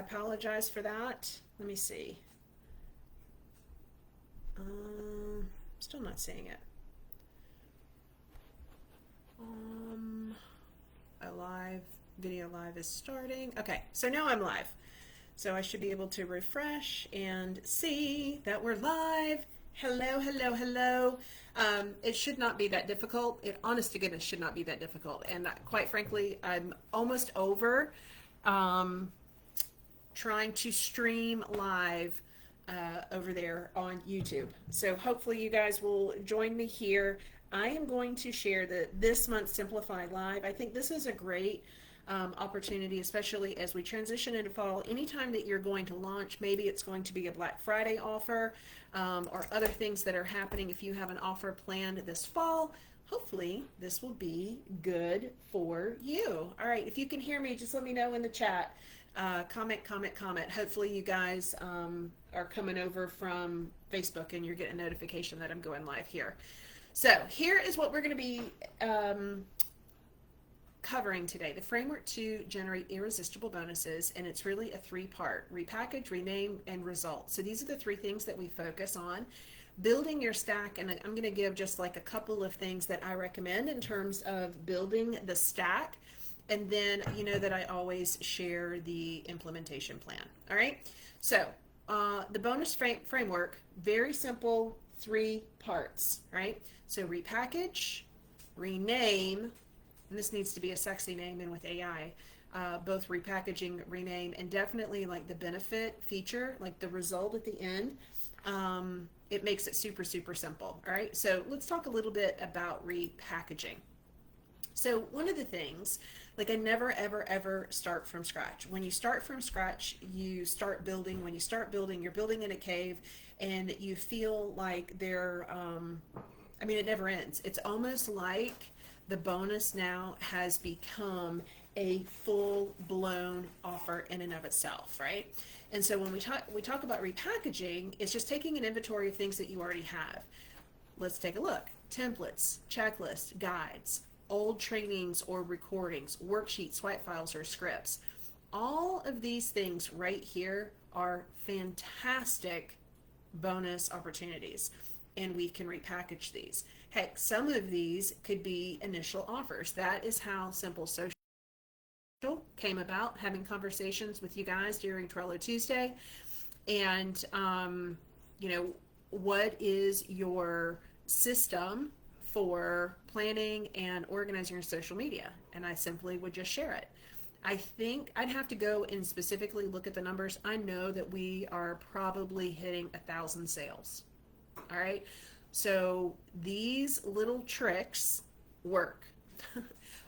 apologize for that. Let me see. Still not seeing it. A live video live is starting. Okay, so now I'm live. So I should be able to refresh and see that we're live. Hello, hello, hello. It should not be that difficult. It, honest to goodness, should not be that difficult. And quite frankly, I'm almost over trying to stream live over there on YouTube. So hopefully you guys will join me here. I am going to share this month's Simplify Live. I think this is a great opportunity, especially as we transition into fall. Anytime that you're going to launch, maybe it's going to be a Black Friday offer or other things that are happening. If you have an offer planned this fall, hopefully this will be good for you. All right, if you can hear me, just let me know in the chat. Comment, comment, comment. Hopefully you guys are coming over from Facebook and you're getting a notification that I'm going live here. So here is what we're going to be covering today, the framework to generate irresistible bonuses, and it's really a three-part: repackage, rename, and result. So these are the three things that we focus on. Building your stack, and I'm going to give just like a couple of things that I recommend in terms of building the stack, and then you know that I always share the implementation plan. All right, so the bonus framework, very simple, three parts, right? So repackage, rename, and this needs to be a sexy name, and with AI, both repackaging, rename, and definitely like the benefit feature, like the result at the end, it makes it super, super simple. All right, so let's talk a little bit about repackaging. So one of the things, like I never, ever, ever start from scratch. When you start from scratch, you start building. When you start building, you're building in a cave, and you feel like I mean, it never ends. It's almost like the bonus now has become a full-blown offer in and of itself, right? And so when we talk about repackaging, it's just taking an inventory of things that you already have. Let's take a look. Templates, checklists, guides, old trainings or recordings, worksheets, swipe files, or scripts. All of these things right here are fantastic bonus opportunities, and we can repackage these. Heck, some of these could be initial offers. That is how Simple Social came about, having conversations with you guys during Trello Tuesday. And you know, what is your system for planning and organizing your social media? And I simply would just share it. I think I'd have to go and specifically look at the numbers. I know that we are probably hitting 1,000 sales. All right, so these little tricks work.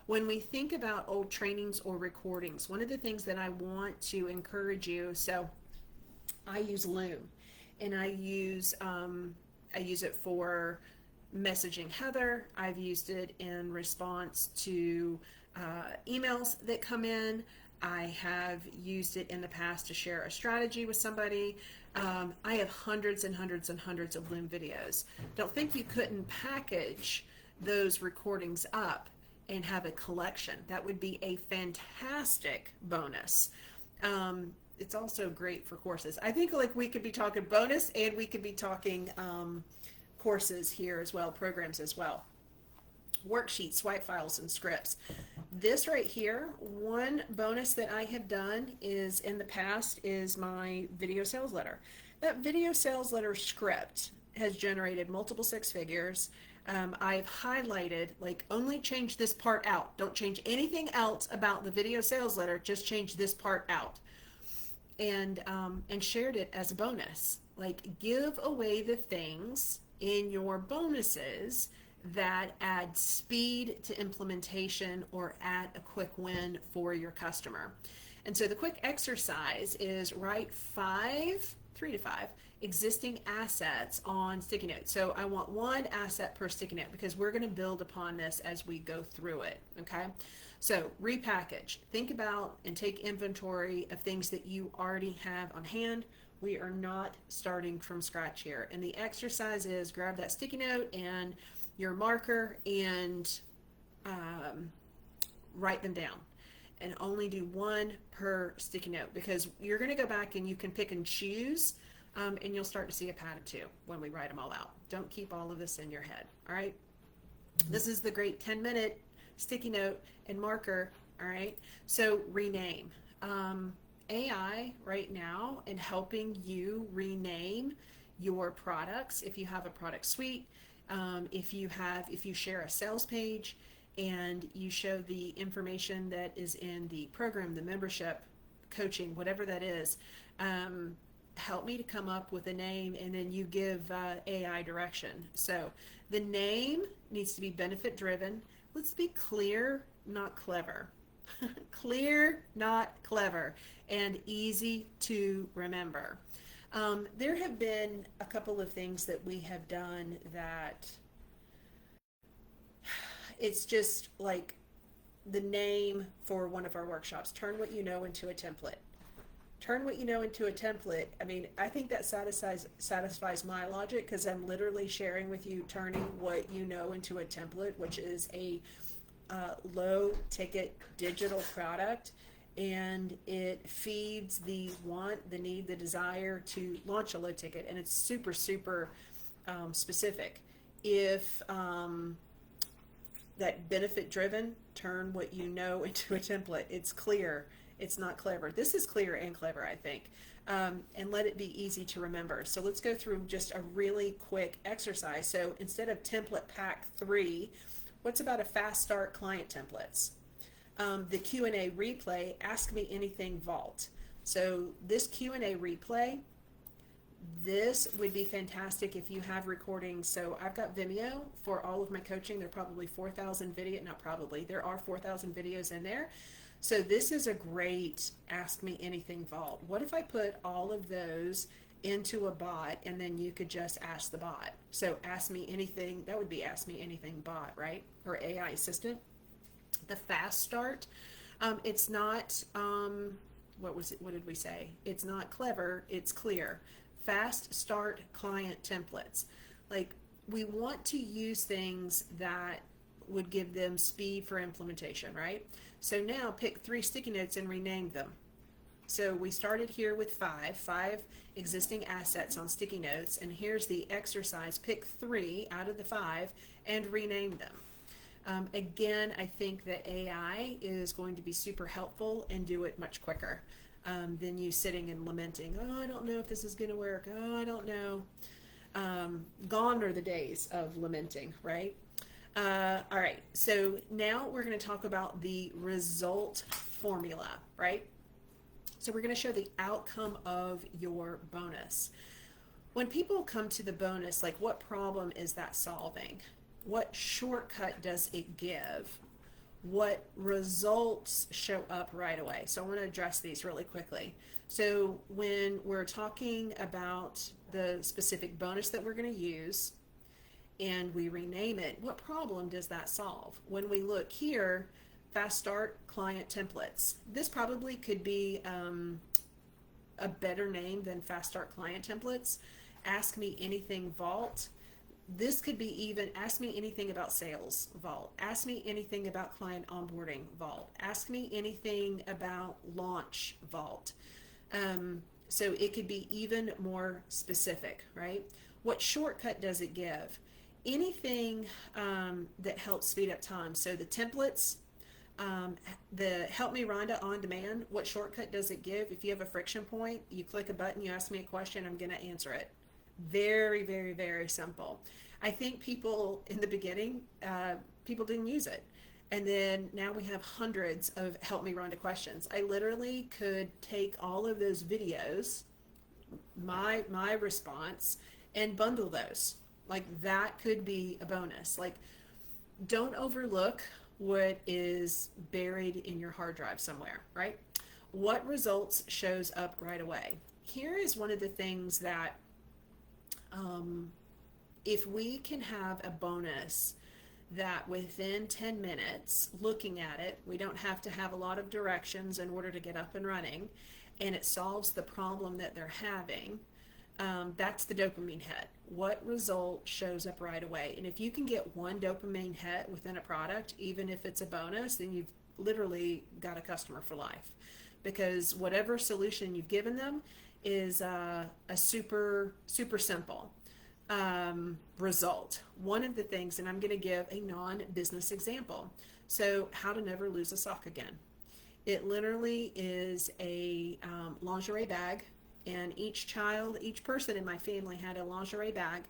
When we think about old trainings or recordings, one of the things that I want to encourage you, so I use Loom, and I use it for messaging Heather. I've used it in response to emails that come in. I have used it in the past to share a strategy with somebody. I have hundreds and hundreds and hundreds of Loom videos. Don't think you couldn't package those recordings up and have a collection. That would be a fantastic bonus. It's also great for courses. I think like we could be talking bonus, and we could be talking courses here as well, programs as well. Worksheets, swipe files, and scripts. This right here, one bonus that I have done is in the past is my video sales letter. That video sales letter script has generated multiple six figures. I've highlighted, like, only change this part out. Don't change anything else about the video sales letter, just change this part out. And shared it as a bonus. Like, give away the things in your bonuses that add speed to implementation or add a quick win for your customer. And so the quick exercise is write 3 to 5 existing assets on sticky notes. So I want one asset per sticky note because we're going to build upon this as we go through it. Okay, so repackage. Think about and take inventory of things that you already have on hand. We are not starting from scratch here. And the exercise is grab that sticky note and your marker and write them down. and only do one per sticky note, because you're going to go back and you can pick and choose, and you'll start to see a pattern too when we write them all out. Don't keep all of this in your head. All right. This is the great 10-minute sticky note and marker. All right. So rename. AI right now in helping you rename your products. If you have a product suite, if you share a sales page and you show the information that is in the program, the membership, coaching, whatever that is, help me to come up with a name, and then you give AI direction. So the name needs to be benefit driven. Let's be clear, not clever. Clear, not clever, and easy to remember. There have been a couple of things that we have done that it's just like the name for one of our workshops, turn what you know into a template. Turn what you know into a template. I mean, I think that satisfies my logic, because I'm literally sharing with you turning what you know into a template, which is a low ticket digital product, and it feeds the want, the need, the desire to launch a low ticket, and it's super specific. If that benefit driven, turn what you know into a template. It's clear, it's not clever. This is clear and clever, I think. And let it be easy to remember. So let's go through just a really quick exercise. So instead of template pack 3, what's about a fast start client templates? The Q&A replay, ask me anything vault. So this Q&A replay, this would be fantastic if you have recordings. So I've got Vimeo for all of my coaching. There are probably 4,000 videos, not probably, there are 4,000 videos in there. So this is a great ask me anything vault. What if I put all of those into a bot, and then you could just ask the bot? So ask me anything, that would be ask me anything bot, right? Or AI assistant. The fast start, it's not, what did we say? It's not clever, it's clear. Fast start client templates. Like, we want to use things that would give them speed for implementation, right? So now pick 3 sticky notes and rename them. So we started here with 5 existing assets on sticky notes, and here's the exercise. Pick 3 out of the 5 and rename them. Again, I think that AI is going to be super helpful and do it much quicker than you sitting and lamenting, oh, I don't know if this is going to work, oh, I don't know. Gone are the days of lamenting, right? All right, so now we're going to talk about the result formula, right? So we're going to show the outcome of your bonus. When people come to the bonus, like, what problem is that solving? What shortcut does it give? What results show up right away? So I want to address these really quickly. So when we're talking about the specific bonus that we're going to use and we rename it, what problem does that solve? When we look here, fast start client templates. This probably could be a better name than fast start client templates. Ask me anything vault. This could be even ask me anything about sales vault. Ask me anything about client onboarding vault. Ask me anything about launch vault. So it could be even more specific, right? What shortcut does it give? Anything that helps speed up time. So the templates, the Help Me Rhonda on demand, what shortcut does it give? If you have a friction point, you click a button, you ask me a question, I'm going to answer it. Very simple. I think people in the beginning, people didn't use it. And then now we have hundreds of Help Me Rhonda questions. I literally could take all of those videos, my response, and bundle those. Like, that could be a bonus. Like, don't overlook what is buried in your hard drive somewhere, right? What results shows up right away? Here is one of the things that if we can have a bonus that within 10 minutes, looking at it, we don't have to have a lot of directions in order to get up and running, and it solves the problem that they're having, that's the dopamine hit. What result shows up right away? And if you can get one dopamine hit within a product, even if it's a bonus, then literally got a customer for life, because whatever solution you've given them is a super simple result. One of the things, and I'm going to give a non-business example. So, how to never lose a sock again. It literally is a lingerie bag, and each person in my family had a lingerie bag,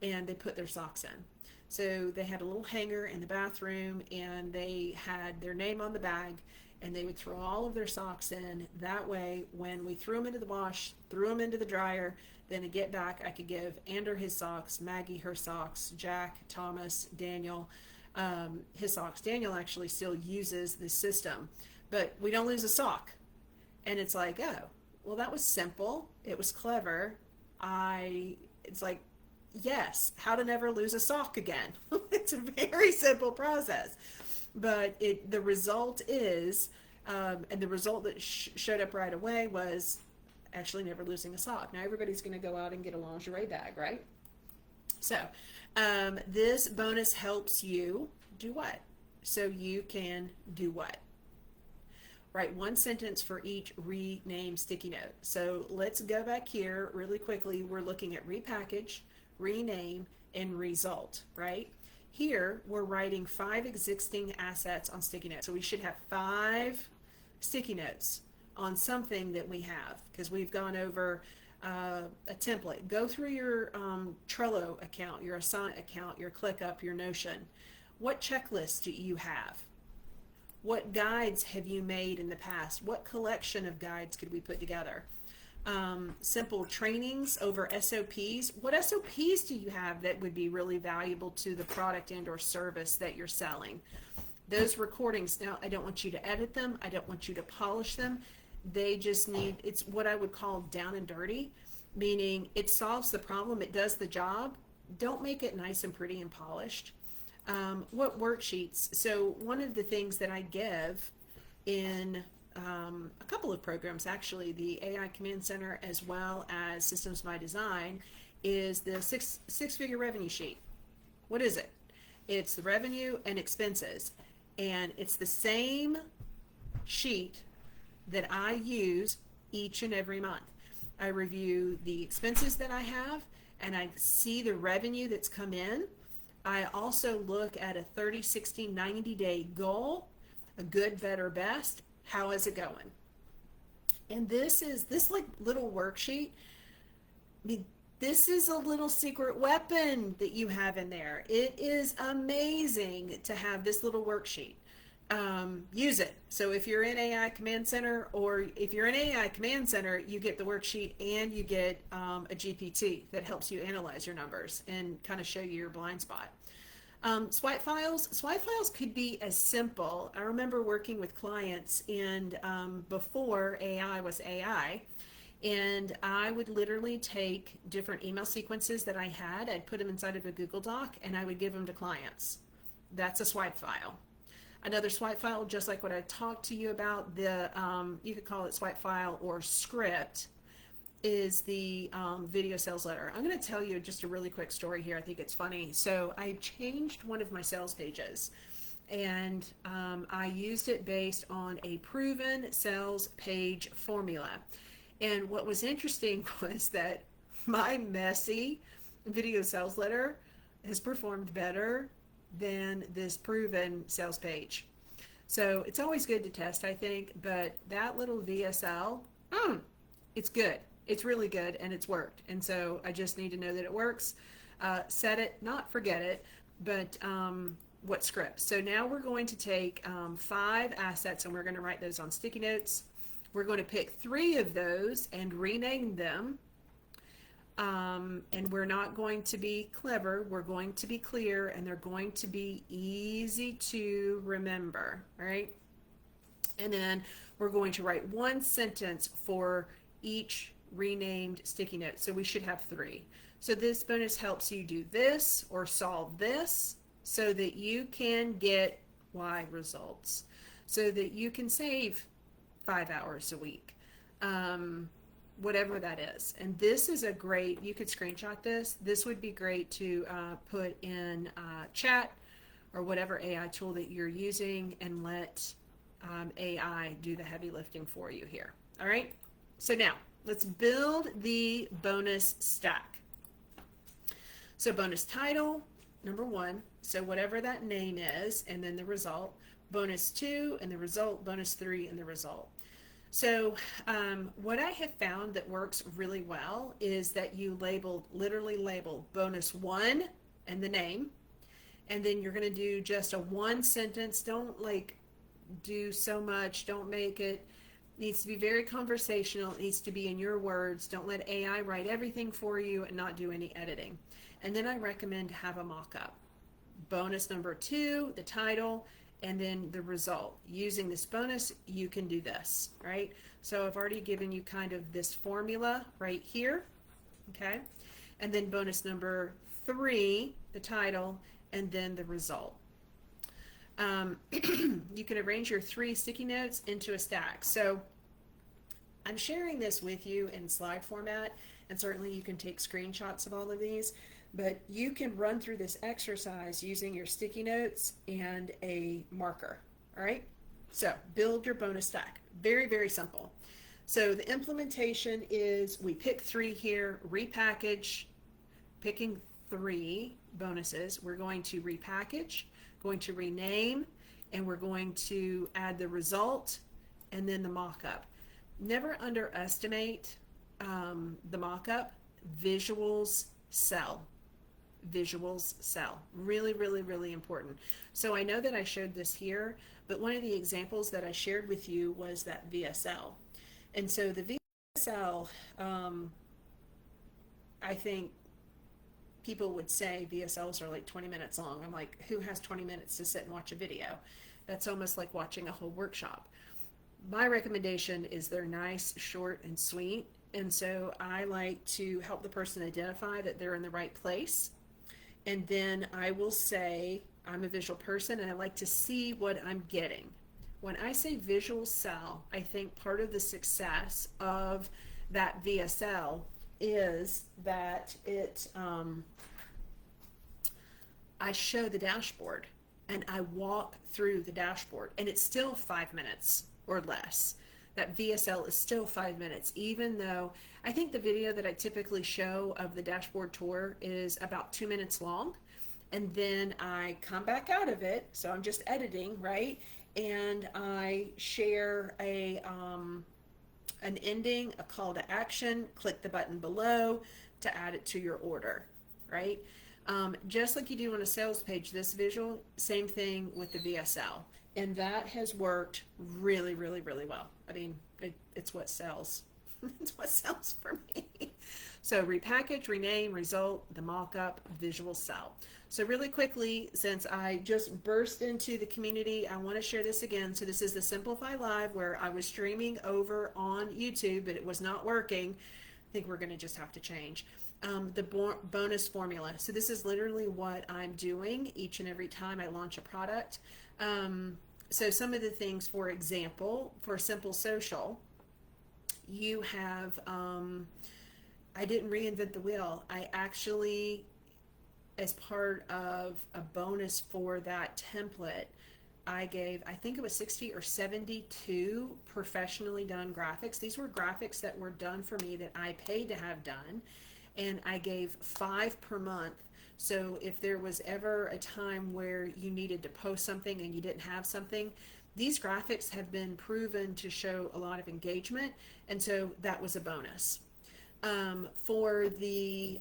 and they put their socks in. So they had a little hanger in the bathroom, and they had their name on the bag, and they would throw all of their socks in. That way, when we threw them into the wash, threw them into the dryer, then to get back, I could give Ander his socks, Maggie her socks, Jack, Thomas, Daniel his socks. Daniel actually still uses this system, but we don't lose a sock. And it's like, oh, well, that was simple. It was clever. It's like, yes, how to never lose a sock again. It's a very simple process, but the result is, and the result that showed up right away was actually never losing a sock. Now everybody's going to go out and get a lingerie bag, right? So this bonus helps you do what? So you can do what? Write one sentence for each rename sticky note. So let's go back here really quickly. We're looking at repackage, rename, and result, right? Here, we're writing 5 existing assets on sticky notes. So we should have 5 sticky notes on something that we have, because we've gone over a template. Go through your Trello account, your Asana account, your ClickUp, your Notion. What checklists do you have? What guides have you made in the past? What collection of guides could we put together? Simple trainings over SOPs. What SOPs do you have that would be really valuable to the product and or service that you're selling? Those recordings, now I don't want you to edit them. I don't want you to polish them. They just need, it's what I would call down and dirty, meaning it solves the problem, it does the job. Don't make it nice and pretty and polished. What worksheets? So one of the things that I give in a couple of programs, actually, the AI Command Center as well as Systems by Design, is the six-figure revenue sheet. What is it? It's the revenue and expenses, and it's the same sheet that I use each and every month. I review the expenses that I have, and I see the revenue that's come in. I also look at a 30, 60, 90-day goal, a good, better, best. How is it going? And this like little worksheet. I mean, this is a little secret weapon that you have in there. It is amazing to have this little worksheet. Use it. So if you're in AI Command Center, or if you're in AI Command Center, you get the worksheet and you get a GPT that helps you analyze your numbers and kind of show you your blind spot. Swipe files. Swipe files could be as simple. I remember working with clients, and before AI was AI, and I would literally take different email sequences that I had, I'd put them inside of a Google Doc, and I would give them to clients. That's a swipe file. Another swipe file, just like what I talked to you about, you could call it swipe file or script, is the video sales letter. I'm going to tell you just a really quick story here. I think it's funny. So I changed one of my sales pages, and I used it based on a proven sales page formula. And what was interesting was that my messy video sales letter has performed better than this proven sales page. So it's always good to test, I think, but that little VSL, it's good. It's really good, and it's worked. And so I just need to know that it works. Set it, not forget it, but what script. So now we're going to take 5 assets, and we're going to write those on sticky notes. We're going to pick 3 of those and rename them. And we're not going to be clever. We're going to be clear, and they're going to be easy to remember, right? And then we're going to write one sentence for each renamed sticky note. So we should have 3. So this bonus helps you do this or solve this so that you can get Y results, so that you can save 5 hours a week. Whatever that is. And this is a great, you could screenshot this. This would be great to put in chat or whatever AI tool that you're using, and let AI do the heavy lifting for you here. All right. So now let's build the bonus stack. So bonus title, number 1. So whatever that name is, and then the result. Bonus 2 and the result. Bonus 3 and the result. So what I have found that works really well is that you literally label bonus 1 and the name, and then you're going to do just a 1 sentence. Don't like do so much. Don't make it. Needs to be very conversational. It needs to be in your words. Don't let AI write everything for you and not do any editing. And then I recommend to have a mock-up. Bonus number 2, the title, and then the result. Using this bonus, you can do this, right? So I've already given you kind of this formula right here, okay? And then bonus number 3, the title, and then the result. You can arrange your 3 sticky notes into a stack. So I'm sharing this with you in slide format, and certainly you can take screenshots of all of these, but you can run through this exercise using your sticky notes and a marker. All right, so build your bonus stack. Very, very simple. So the implementation is we pick 3 here, repackage, picking 3 bonuses. We're going to repackage, going to rename, and we're going to add the result and then the mock-up. Never underestimate the mock-up. Visuals sell. Visuals sell. Really, really, really important. So I know that I showed this here, but one of the examples that I shared with you was that VSL. And so the VSL, I think people would say VSLs are like 20 minutes long. I'm like, who has 20 minutes to sit and watch a video? That's almost like watching a whole workshop. My recommendation is they're nice, short, and sweet. And so I like to help the person identify that they're in the right place. And then I will say, I'm a visual person and I like to see what I'm getting. When I say visual sell, I think part of the success of that VSL is that I show the dashboard and I walk through the dashboard, and it's still 5 minutes or less. That VSL is still 5 minutes, even though I think the video that I typically show of the dashboard tour is about 2 minutes long. And then I come back out of it, so I'm just editing, right? And I share an ending, a call to action, click the button below to add it to your order, right? Just like you do on a sales page, this visual, same thing with the VSL. And that has worked really, really, really well. I mean, it's what sells. It's what sells for me. So repackage, rename, result, the mock-up, visual sell. So really quickly, since I just burst into the community, I want to share this again. So this is the Simplify Live where I was streaming over on YouTube, but it was not working. I think we're going to just have to change. The bonus formula. So this is literally what I'm doing each and every time I launch a product. So some of the things, for example, for Simple Social, you have, I didn't reinvent the wheel. I actually, as part of a bonus for that template, I gave, I think it was 60 or 72 professionally done graphics. These were graphics that were done for me that I paid to have done. And I gave 5 per month. So if there was ever a time where you needed to post something and you didn't have something, these graphics have been proven to show a lot of engagement. And so that was a bonus. For the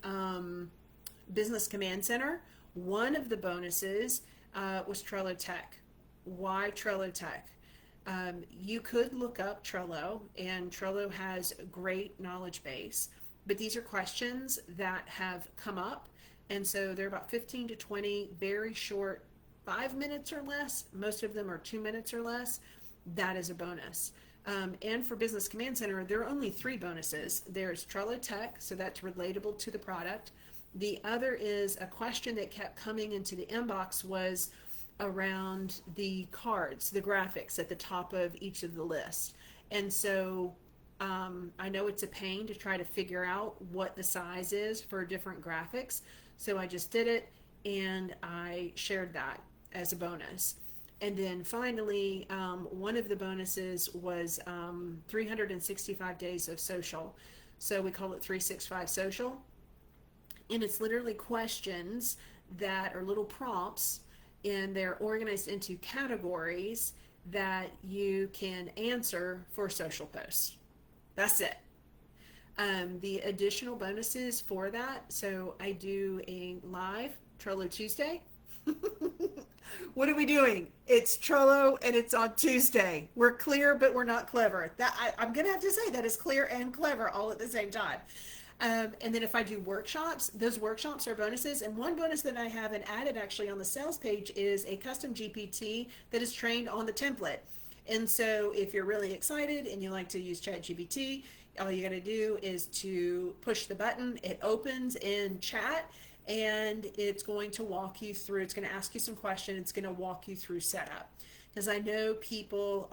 Business Command Center, one of the bonuses was Trello Tech. Why Trello Tech? You could look up Trello, and Trello has a great knowledge base. But these are questions that have come up, and so they're about 15 to 20 very short, 5 minutes or less. Most of them are 2 minutes or less. That is a bonus. And for Business Command Center, there are only 3 bonuses. There's Trello Tech, so that's relatable to the product. The other is a question that kept coming into the inbox was around the cards, the graphics at the top of each of the lists. And so I know it's a pain to try to figure out what the size is for different graphics. So I just did it and I shared that as a bonus. And then finally, one of the bonuses was 365 days of social. So we call it 365 social. And it's literally questions that are little prompts, and they're organized into categories that you can answer for social posts. That's it. The additional bonuses for that, so I do a live Trello Tuesday. What are we doing? It's Trello and it's on Tuesday. We're clear, but we're not clever. I'm gonna have to say that is clear and clever all at the same time. And then if I do workshops, those workshops are bonuses. And one bonus that I haven't added actually on the sales page is a custom GPT that is trained on the template. And so if you're really excited and you like to use ChatGPT, all you got to do is to push the button. It opens in chat and it's going to walk you through. It's going to ask you some questions. It's going to walk you through setup. Because I know people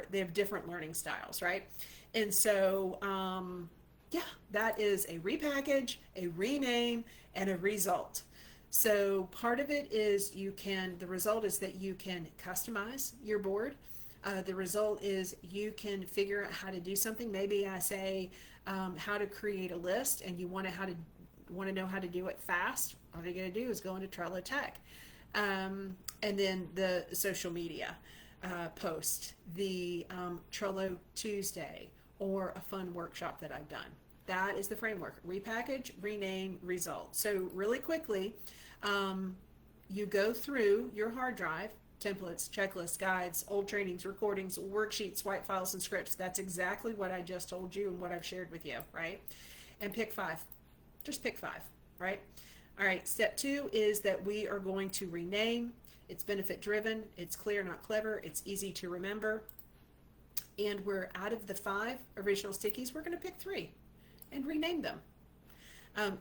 they have different learning styles, right? And so, yeah, that is a repackage, a rename, and a result. So part of it is the result is that you can customize your board. The result is you can figure out how to do something. Maybe I say how to create a list, and you want to know how to do it fast. All you're going to do is go into Trello Tech, and then the social media post, the Trello Tuesday, or a fun workshop that I've done. That is the framework: repackage, rename, result. So really quickly, you go through your hard drive. Templates, checklists, guides, old trainings, recordings, worksheets, white files, and scripts. That's exactly what I just told you and what I've shared with you, right? And pick 5. Just pick 5, right? All right, step 2 is that we are going to rename. It's benefit driven, it's clear, not clever, it's easy to remember. And we're out of the 5 original stickies, we're going to pick 3 and rename them.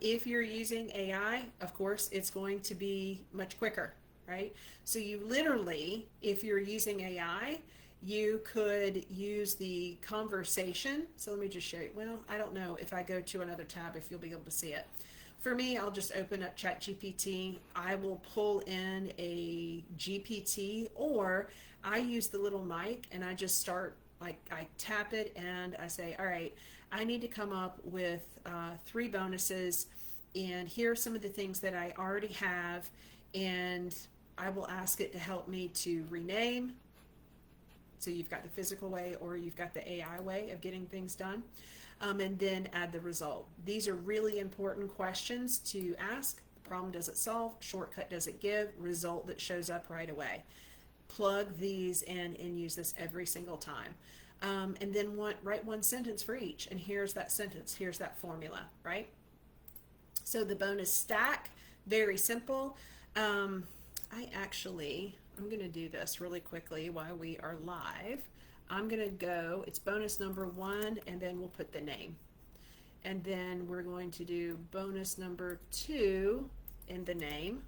If you're using AI, of course, it's going to be much quicker. Right? So you literally, if you're using AI, you could use the conversation. So let me just show you. Well, I don't know if I go to another tab if you'll be able to see it. For me, I'll just open up ChatGPT. I will pull in a GPT, or I use the little mic and I just start, like, I tap it and I say, all right, I need to come up with 3 bonuses, and here are some of the things that I already have, and I will ask it to help me to rename. So you've got the physical way, or you've got the AI way of getting things done, and then add the result. These are really important questions to ask. The problem does it solve? Shortcut does it give? Result that shows up right away. Plug these in and use this every single time. And then write one sentence for each. And here's that sentence. Here's that formula, right? So the bonus stack, very simple. I'm going to do this really quickly while we are live. I'm going to go, it's bonus number 1, and then we'll put the name. And then we're going to do bonus number 2 in the name,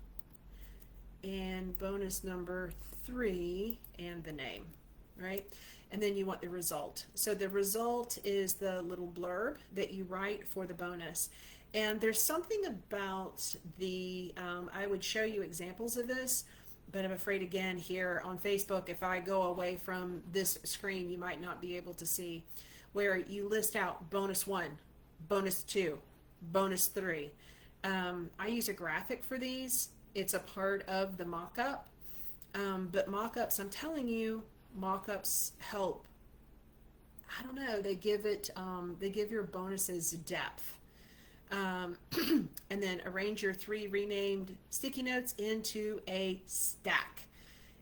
and bonus number 3 and the name, right? And then you want the result. So the result is the little blurb that you write for the bonus. And there's something about I would show you examples of this, but I'm afraid, again, here on Facebook, if I go away from this screen, you might not be able to see, where you list out bonus 1, bonus 2, bonus 3. I use a graphic for these. It's a part of the mock-up, but mock-ups, I'm telling you, mock-ups help. I don't know, they give your bonuses depth. And then arrange your 3 renamed sticky notes into a stack.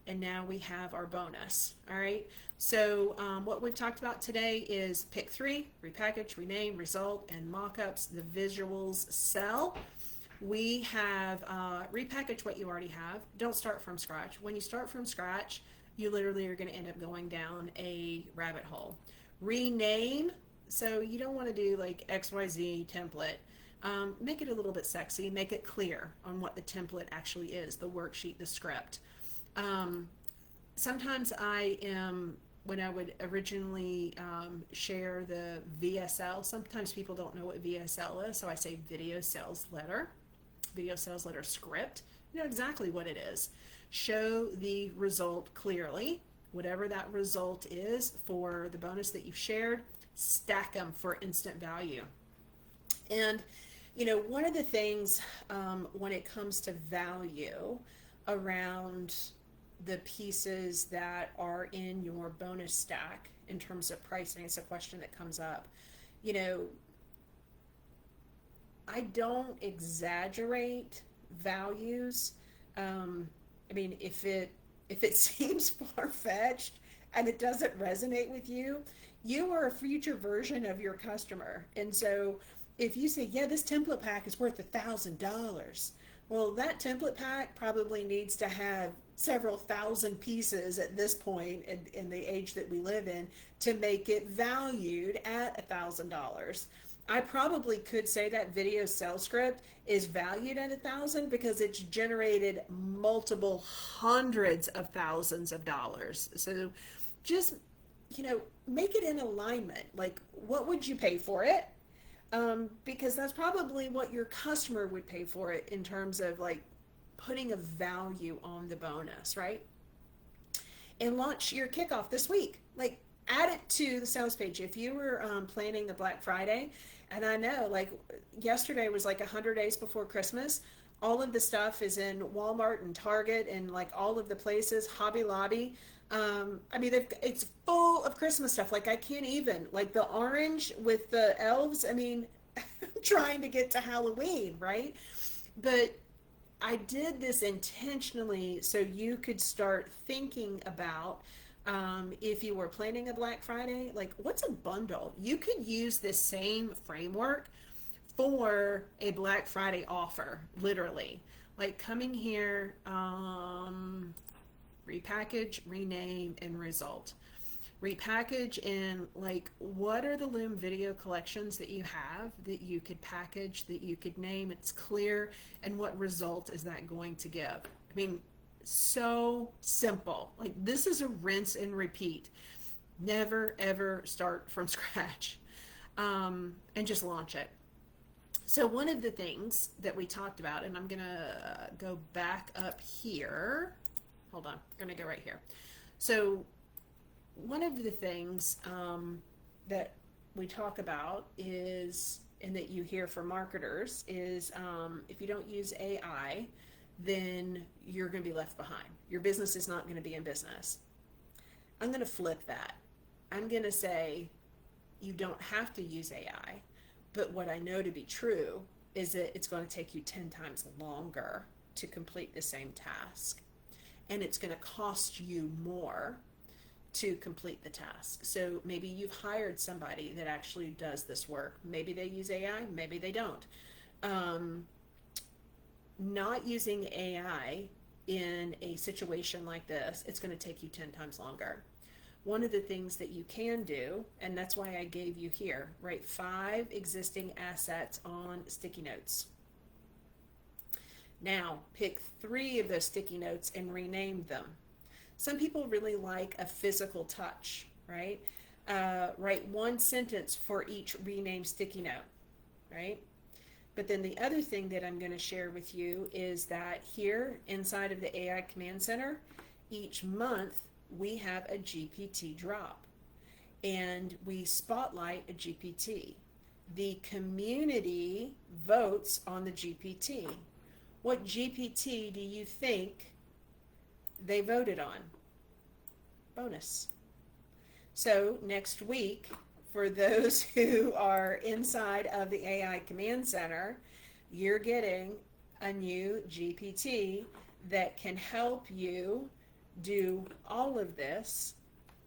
And now we have our bonus. All right. So what we've talked about today is pick 3, repackage, rename, result, and mockups. The visuals sell. We have repackage what you already have. Don't start from scratch. When you start from scratch, you literally are going to end up going down a rabbit hole. Rename. So you don't want to do like XYZ template. Make it a little bit sexy, make it clear on what the template actually is, the worksheet, the script. Sometimes when I would originally share the VSL, sometimes people don't know what VSL is, so I say video sales letter script. You know exactly what it is. Show the result clearly, whatever that result is for the bonus that you've shared. Stack them for instant value. And one of the things, when it comes to value around the pieces that are in your bonus stack in terms of pricing, it's a question that comes up. You know, I don't exaggerate values. I mean, if it seems far fetched and it doesn't resonate with you, you are a future version of your customer. And so if you say, yeah, this template pack is worth $1,000, well, that template pack probably needs to have several thousand pieces at this point in the age that we live in to make it valued at $1,000. I probably could say that video sales script is valued at 1,000 because it's generated multiple hundreds of thousands of dollars. So just, make it in alignment. Like, what would you pay for it? Because that's probably what your customer would pay for it in terms of like putting a value on the bonus, right? And launch your kickoff this week. Like, add it to the sales page. If you were planning the Black Friday, and I know like yesterday was like 100 days before Christmas, all of the stuff is in Walmart and Target and like all of the places, Hobby Lobby. I mean, it's full of Christmas stuff. Like, I can't even, like, the orange with the elves. I mean, trying to get to Halloween, right? But I did this intentionally so you could start thinking about, if you were planning a Black Friday, like, what's a bundle? You could use this same framework for a Black Friday offer, literally. Like, coming here, repackage, rename, and result. Repackage in, like, what are the Loom video collections that you have that you could package, that you could name, it's clear, and what result is that going to give? I mean, so simple. Like, this is a rinse and repeat. Never ever start from scratch, and just launch it. So one of the things that we talked about, and I'm gonna go back up here. Hold on, I'm gonna go right here. So one of the things that we talk about is, and that you hear from marketers, is if you don't use AI, then you're going to be left behind. Your business is not going to be in business. I'm going to flip that. I'm going to say you don't have to use AI, but what I know to be true is that it's going to take you 10 times longer to complete the same task. And it's going to cost you more to complete the task. So maybe you've hired somebody that actually does this work. Maybe they use AI, maybe they don't. Not using AI in a situation like this, it's going to take you 10 times longer. One of the things that you can do, and that's why I gave you here, write 5 existing assets on sticky notes. Now, pick 3 of those sticky notes and rename them. Some people really like a physical touch, right? Write 1 sentence for each renamed sticky note, right? But then the other thing that I'm going to share with you is that here inside of the AI Command Center, each month we have a GPT drop, and we spotlight a GPT. The community votes on the GPT. What GPT do you think they voted on? Bonus. So next week, for those who are inside of the AI Command Center, you're getting a new GPT that can help you do all of this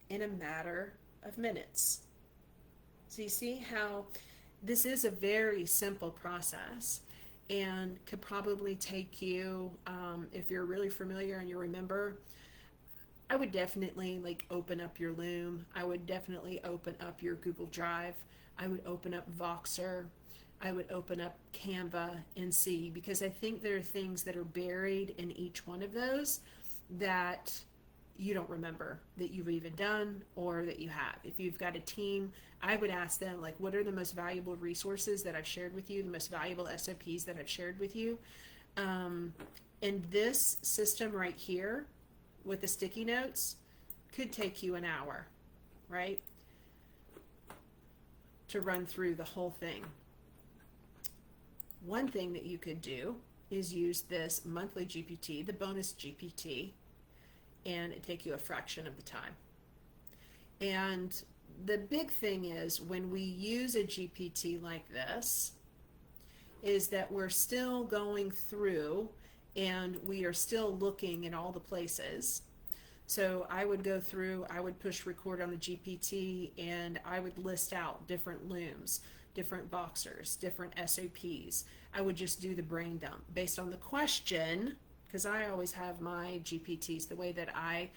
in a matter of minutes. So you see how this is a very simple process and could probably take you, if you're really familiar and you remember, I would definitely like open up your Loom. I would definitely open up your Google Drive. I would open up Voxer. I would open up Canva and see, because I think there are things that are buried in each one of those that you don't remember that you've even done or that you have. If you've got a team, I would ask them, like, what are the most valuable resources that I've shared with you, the most valuable SOPs that I've shared with you? And this system right here with the sticky notes could take you an hour, right? To run through the whole thing. One thing that you could do is use this monthly GPT, the bonus GPT, and it take you a fraction of the time. And the big thing is when we use a GPT like this is that we're still going through and we are still looking in all the places. So I would go through, I would push record on the GPT, and I would list out different looms, different boxers, different SOPs. I would just do the brain dump based on the question, because I always have my GPTs the way that I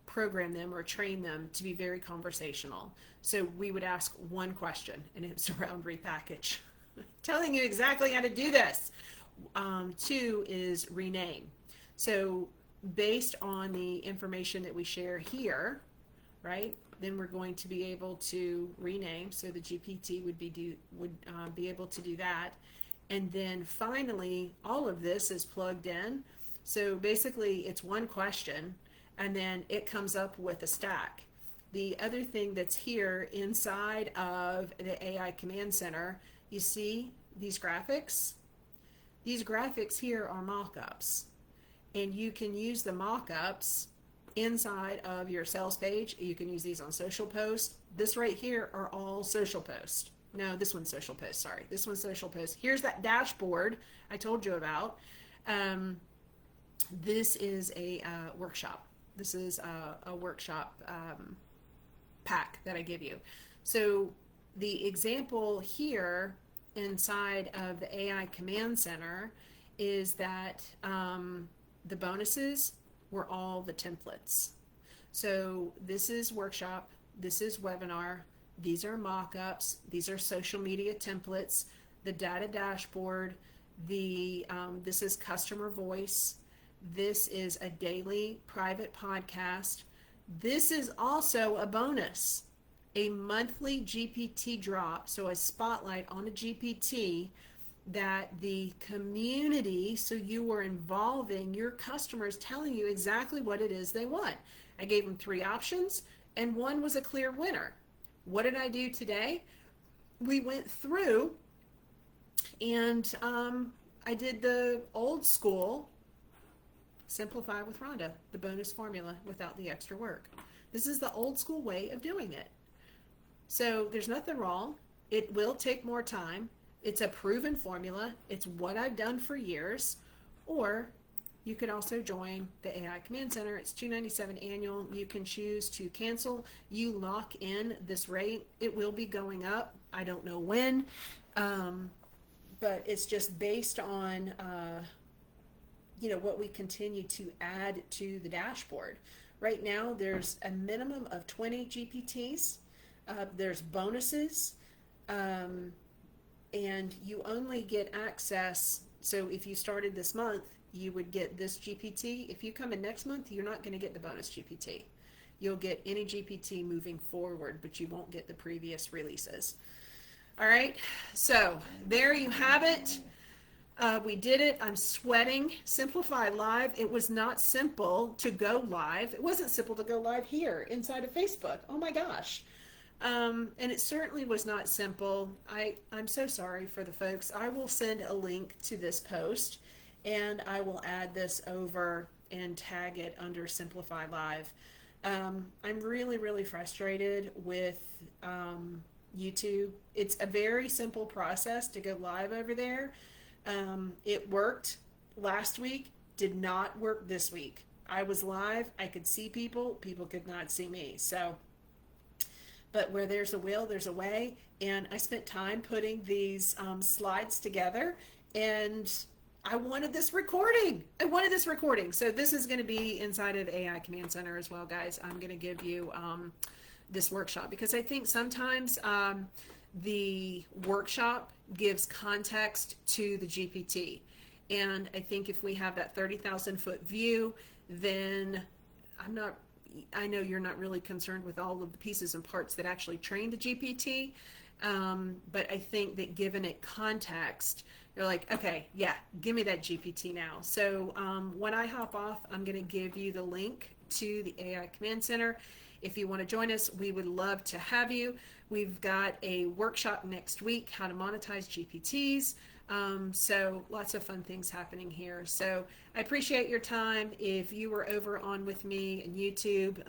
program them or train them to be very conversational. So we would ask one question, and it's around repackage, telling you exactly how to do this. Two is rename. So based on the information that we share here, right, then we're going to be able to rename. So the GPT would be able to do that. And then finally, all of this is plugged in. So basically it's one question, and then it comes up with a stack. The other thing that's here inside of the AI Command Center, you see these graphics? These graphics here are mock-ups. And you can use the mock-ups inside of your sales page. You can use these on social posts. This right here are all social posts. No, this one's social post, sorry. This one's social post. Here's that dashboard I told you about. This is a workshop. This is a workshop pack that I give you. So the example here inside of the AI Command Center is that the bonuses were all the templates. So this is workshop, this is webinar, these are mock-ups, these are social media templates, the data dashboard, this is customer voice, this is a daily private podcast, this is also a bonus, a monthly GPT drop, so a spotlight on a GPT that the community, so you were involving your customers, telling you exactly what it is they want. I gave them 3 options and one was a clear winner. What did I do today? We went through and I did the old school simplify with Rhonda, the bonus formula without the extra work. This is the old school way of doing it. So there's nothing wrong. It will take more time. It's a proven formula. It's what I've done for years. Or you could also join the AI Command Center. It's $297 annual. You can choose to cancel. You lock in this rate. It will be going up. I don't know when, but it's just based on what we continue to add to the dashboard. Right now, there's a minimum of 20 GPTs. There's bonuses. And you only get access, so if you started this month, you would get this GPT. If you come in next month, you're not going to get the bonus GPT. You'll get any GPT moving forward, but you won't get the previous releases. All right, so there you have it. We did it. I'm sweating. Simplify Live. It was not simple to go live. It wasn't simple to go live here inside of Facebook. Oh my gosh. And it certainly was not simple. I'm so sorry for the folks. I will send a link to this post and I will add this over and tag it under Simplify Live. I'm really, really frustrated with YouTube. It's a very simple process to go live over there. It worked last week, did not work this week. I was live, I could see people, people could not see me. But where there's a will, there's a way. And I spent time putting these slides together, and I wanted this recording. So this is going to be inside of AI Command Center as well, guys. I'm going to give you this workshop because I think sometimes the workshop gives context to the GPT. And I think if we have that 30,000 foot view, then I know you're not really concerned with all of the pieces and parts that actually train the GPT, but I think that given it context, You're like, okay, yeah, give me that GPT now. So when I hop off, I'm going to give you the link to the AI Command Center. If you want to join us, we would love to have you. We've got a workshop next week, how to monetize GPTs. So lots of fun things happening here. So I appreciate your time. If you were over on with me and YouTube,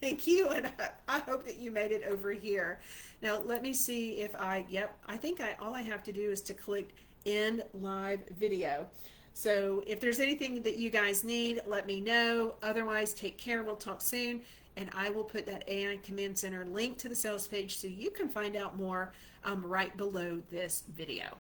thank you, and I hope that you made it over here. Now let me see if I think all I have to do is to click end live video. So if there's anything that you guys need, let me know. Otherwise, take care. We'll talk soon. And I will put that AI Command Center link to the sales page so you can find out more right below this video.